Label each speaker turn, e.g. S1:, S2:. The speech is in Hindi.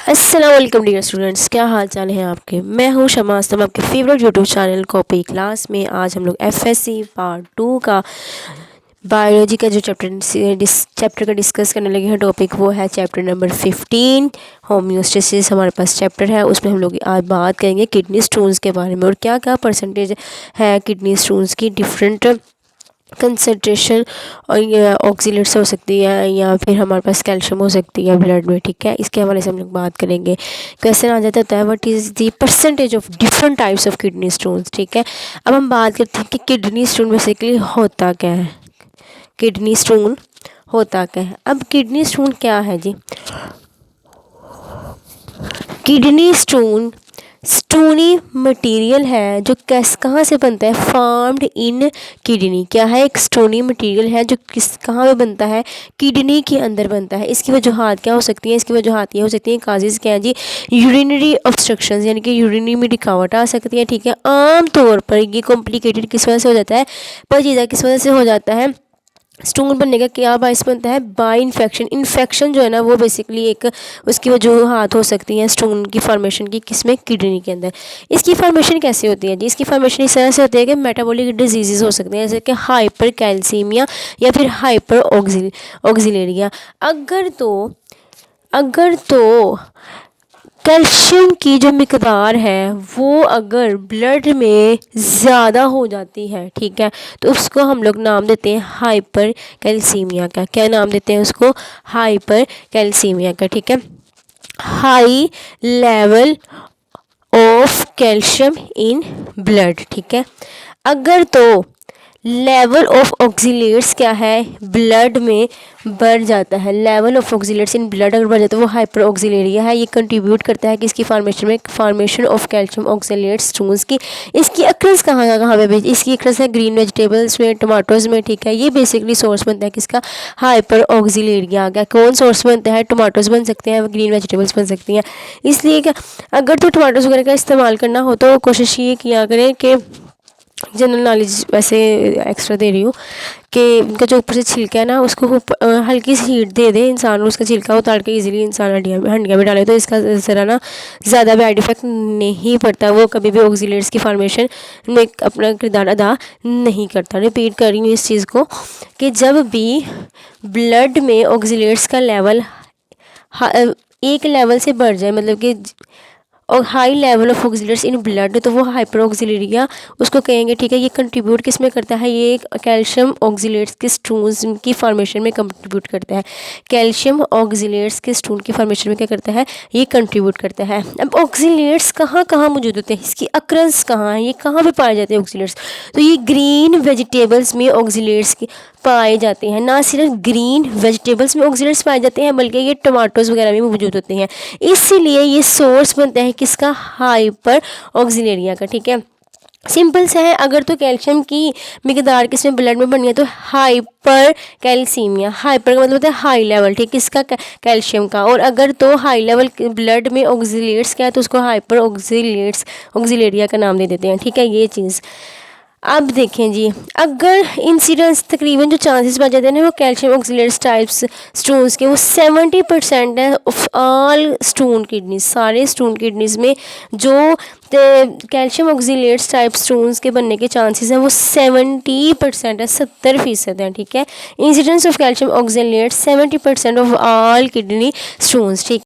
S1: अस्सलाम वालेकुम डियर स्टूडेंट्स, क्या हाल चाल है आपके। मैं हूँ शमा आस्तम, आपके favourite YouTube channel copy class में। आज हम लोग एफएससी पार्ट 2 का बायोलॉजी का जो चैप्टर का डिस्कस करने लगे हैं। टॉपिक वो है चैप्टर नंबर 15 होम्योस्टेसिस। हमारे पास चैप्टर है, उसमें हम लोग आज बात करेंगे किडनी स्टोन्स के बारे में और क्या क्या परसेंटेज है किडनी स्टोन्स की, डिफरेंट कंसनट्रेशन और ऑक्सीलेट्स हो सकती है या फिर हमारे पास कैल्शियम हो सकती है ब्लड में। ठीक है, इसके हवाले से हम लोग बात करेंगे। क्वेश्चन आ जाता है what is the percentage of different types of kidney stones. ठीक है, अब हम बात करते हैं कि किडनी स्टोन बेसिकली होता क्या है। किडनी स्टोन होता क्या है। अब किडनी स्टोन क्या है जी। किडनी स्टोन स्टोनी मटेरियल है जो कहाँ से बनता है, फार्म्ड इन किडनी। क्या है, एक स्टोनी मटेरियल है जो कहाँ पे बनता है, किडनी के अंदर बनता है। इसकी वजूहात क्या हो सकती हैं, इसकी वजूहात ये हो सकती हैं, काजेज़ क्या है जी, यूरिनरी ऑब्स्ट्रक्शंस यानी कि यूरिनरी में रुकावट आ सकती है। ठीक है, आम तौर पर ये कॉम्प्लिकेटेड किस वजह से हो जाता है, पेचीदा किस वजह से हो जाता है। स्टोन बनने का क्या बायस बनता है, बाय इन्फेक्शन। इन्फेक्शन जो है ना वो बेसिकली एक उसकी वजूहात हो सकती है स्टोन की फॉर्मेशन की, किसमें, किडनी के अंदर। इसकी फॉर्मेशन कैसे होती है जी, इसकी फॉर्मेशन इस तरह से होती है कि मेटाबॉलिक डिजीजेज हो सकते हैं, जैसे कि हाइपर कैल्सीमिया या फिर हाइपर ऑक्सीलेरिया। अगर तो कैल्शियम की जो मिकदार है वो अगर ब्लड में ज़्यादा हो जाती है, ठीक है, तो उसको हम लोग नाम देते हैं हाइपर कैल्सीमिया का। क्या नाम देते हैं उसको, हाइपर कैल्सीमिया का। ठीक है, high level of calcium in blood. ठीक है, अगर तो लेवल ऑफ ऑक्सीलेट्स क्या है, ब्लड में बढ़ जाता है। Level of oxalates in blood अगर बढ़ जाता है वो हाइपर ऑक्सीलेरिया है। ये कंट्रीब्यूट करता है कि इसकी formation of calcium oxalates stones की। इसकी अक्रस कहाँ पे इसकी अक्रस है ग्रीन वेजिटेबल्स में, टमाटोज में। ठीक है, ये बेसिकली सोर्स बनता है किसका, हाइपर ऑक्सीलेरिया का। कौन सोर्स बनता है, टमाटोज बन सकते हैं, ग्रीन वेजिटेबल्स बन सकती हैं। इसलिए अगर तो टमाटोज वगैरह का इस्तेमाल करना हो तो कोशिश ये किया करें कि जनरल नॉलेज वैसे एक्स्ट्रा दे रही हूँ कि उनका जो ऊपर से छिलका है ना उसको हल्की सी हीट दे दे इंसान, उसका छिलका उतार के इजीली इंसान हंडिया में डाले तो इसका ज़रा ना ज़्यादा बैड इफेक्ट नहीं पड़ता। वो कभी भी ऑक्सीलेट्स की फॉर्मेशन में अपना किरदार अदा नहीं करता। रिपीट कर रही हूँ इस चीज़ को कि जब भी ब्लड में ऑक्सीलेट्स का लेवल एक लेवल से बढ़ जाए, मतलब कि और high level of oxalates in blood, तो वो हाइपर ऑक्सीलेरिया उसको कहेंगे। ठीक है, ये कंट्रीब्यूट किस में करता है, ये कैल्शियम ऑक्सीलेट्स के स्टोन्स की फॉर्मेशन में कंट्रीब्यूट करता है। कैल्शियम ऑक्सीलेट्स के स्टोन की फॉर्मेशन में क्या करता है, ये कंट्रीब्यूट करता है। अब ऑक्सीलेट्स कहाँ कहाँ मौजूद होते हैं, इसकी अक्रंस कहाँ है, ये कहाँ पे पाए जाते हैं ऑक्सीलेट्स, तो ये ग्रीन वेजिटेबल्स में ऑक्सीलेट्स की पाए जाते हैं। ना सिर्फ ग्रीन वेजिटेबल्स में ऑक्सीलेट्स पाए जाते हैं बल्कि ये टमाटोज वगैरह में मौजूद होते हैं। इसीलिए ये सोर्स बनता है किसका, हाइपर ऑक्सीलेरिया का। ठीक है, सिंपल सा है। अगर तो कैल्शियम की मिकदार किसमें, ब्लड में बढ़नी है तो हाइपर कैल्सीमिया। हाइपर का मतलब होता है हाई लेवल, ठीक, किसका, कैल्शियम का। और अगर तो हाई लेवल ब्लड में ऑक्सीलेट्स क्या है तो उसको हाइपर ऑक्सीलेरिया का नाम दे देते हैं। ठीक है, ये चीज़। अब देखें जी, अगर इंसिडेंस तकरीबन जो चांसेस बच जाते हैं ना वो कैल्शियम ऑक्सीलेट्स टाइप्स स्टोन्स के, वो 70% है ऑफ ऑल स्टोन किडनीज। सारे स्टोन किडनीज में जो कैल्शियम ऑक्सीलेट्स टाइप स्टोन्स के बनने के चांसेस हैं वो 70% है, 70% है। ठीक है, incidence of calcium oxalates 70% of all kidney stones. ठीक